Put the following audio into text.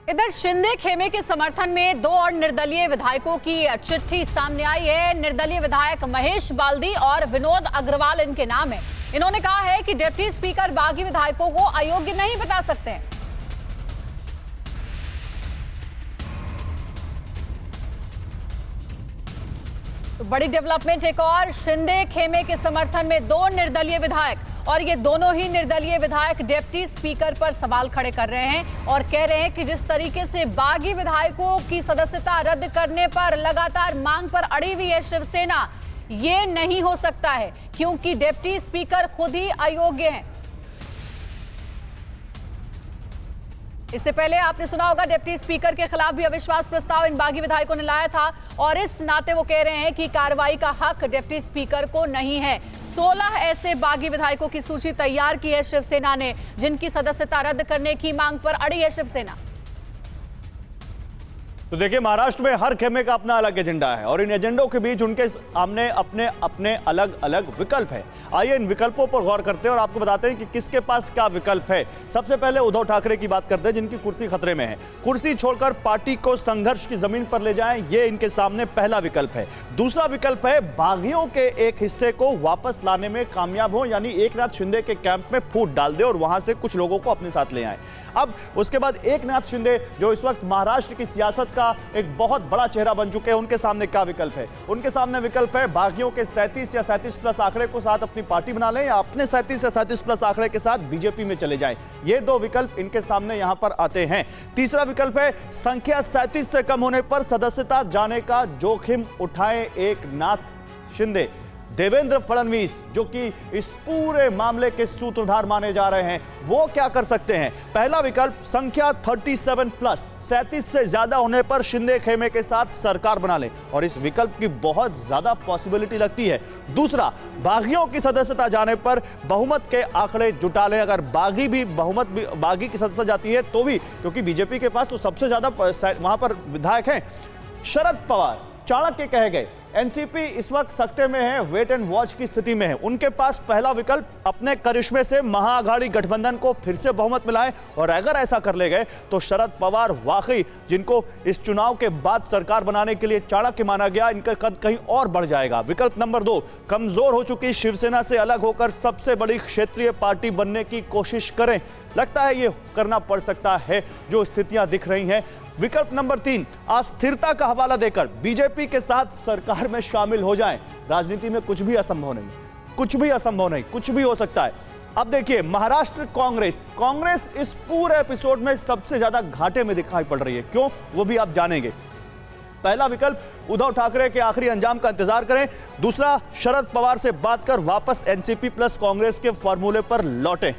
इधर शिंदे खेमे के समर्थन में दो और निर्दलीय विधायकों की चिट्ठी सामने आई है। निर्दलीय विधायक महेश बाल्दी और विनोद अग्रवाल इनके नाम है। इन्होंने कहा है कि डिप्टी स्पीकर बागी विधायकों को अयोग्य नहीं बता सकते हैं। तो बड़ी डेवलपमेंट एक और, शिंदे खेमे के समर्थन में दो निर्दलीय विधायक, और ये दोनों ही निर्दलीय विधायक डिप्टी स्पीकर पर सवाल खड़े कर रहे हैं और कह रहे हैं कि जिस तरीके से बागी विधायकों की सदस्यता रद्द करने पर लगातार मांग पर अड़ी हुई है शिवसेना, ये नहीं हो सकता है क्योंकि डिप्टी स्पीकर खुद ही अयोग्य हैं। इससे पहले आपने सुना होगा डिप्टी स्पीकर के खिलाफ भी अविश्वास प्रस्ताव इन बागी विधायकों ने लाया था और इस नाते वो कह रहे हैं कि कार्रवाई का हक डिप्टी स्पीकर को नहीं है। 16 ऐसे बागी विधायकों की सूची तैयार की है शिवसेना ने जिनकी सदस्यता रद्द करने की मांग पर अड़ी है शिवसेना। तो देखिए, महाराष्ट्र में हर खेमे का अपना अलग एजेंडा है और इन एजेंडों के बीच उनके सामने अपने अपने अलग अलग विकल्प है। आइए इन विकल्पों पर गौर करते हैं और आपको बताते हैं कि किसके पास क्या विकल्प है। सबसे पहले उद्धव ठाकरे की बात करते हैं जिनकी कुर्सी खतरे में है। कुर्सी छोड़कर पार्टी को संघर्ष की जमीन पर ले जाएं, ये इनके सामने पहला विकल्प है। दूसरा विकल्प है बागियों के एक हिस्से को वापस लाने में कामयाब हो, यानी एकनाथ शिंदे के कैंप में फूट डाल दे और वहां से कुछ लोगों को अपने साथ ले आए। अब उसके बाद एकनाथ शिंदे जो इस वक्त महाराष्ट्र की सियासत का एक बहुत बड़ा चेहरा बन चुके हैं, उनके सामने क्या विकल्प है? उनके सामने विकल्प है बागियों के 37 या 37 प्लस आंकड़े को साथ अपनी पार्टी बना लें या अपने 37 या 37 प्लस आंकड़े के साथ बीजेपी में चले जाएं। ये दो विकल्प इनके सामने यहां पर आते हैं। तीसरा विकल्प है संख्या 37 से कम होने पर सदस्यता जाने का जोखिम उठाए एकनाथ शिंदे। देवेंद्र फडणवीस जो कि इस पूरे मामले के सूत्रधार माने जा रहे हैं, वो क्या कर सकते हैं? पहला विकल्प संख्या 37 प्लस 37 से ज्यादा होने पर शिंदे खेमे के साथ सरकार बना लें और इस विकल्प की बहुत ज्यादा पॉसिबिलिटी लगती है। दूसरा, बागियों की सदस्यता जाने पर बहुमत के आंकड़े जुटा लें। अगर बागी की सदस्यता जाती है तो भी, क्योंकि बीजेपी के पास तो सबसे ज्यादा वहां पर विधायक हैं। शरद पवार चाणक्य कहे गए, एनसीपी इस वक्त सख्ते में है, वेट एंड वॉच की स्थिति में है। उनके पास पहला विकल्प अपने करिश्मे से महाअघाड़ी गठबंधन को फिर से बहुमत मिलाएं और अगर ऐसा कर ले गए तो शरद पवार वाकई, जिनको इस चुनाव के बाद सरकार बनाने के लिए चाणक्य माना गया, इनका कद कहीं और बढ़ जाएगा। विकल्प नंबर 2, कमजोर हो चुकी शिवसेना से अलग होकर सबसे बड़ी क्षेत्रीय पार्टी बनने की कोशिश करें। लगता है ये करना पड़ सकता है जो स्थितियां दिख रही हैं। विकल्प नंबर 3, अस्थिरता का हवाला देकर बीजेपी के साथ सरकार में शामिल हो जाएं। राजनीति में कुछ भी असंभव नहीं, कुछ भी असंभव नहीं, कुछ भी हो सकता है। अब देखिए, महाराष्ट्र कांग्रेस इस पूरे एपिसोड में सबसे ज्यादा घाटे में दिखाई पड़ रही है। क्यों, वो भी आप जानेंगे। पहला विकल्प उद्धव ठाकरे के आखिरी अंजाम का इंतजार करें। दूसरा, शरद पवार से बात कर वापस एनसीपी प्लस कांग्रेस के फॉर्मूले पर लौटें।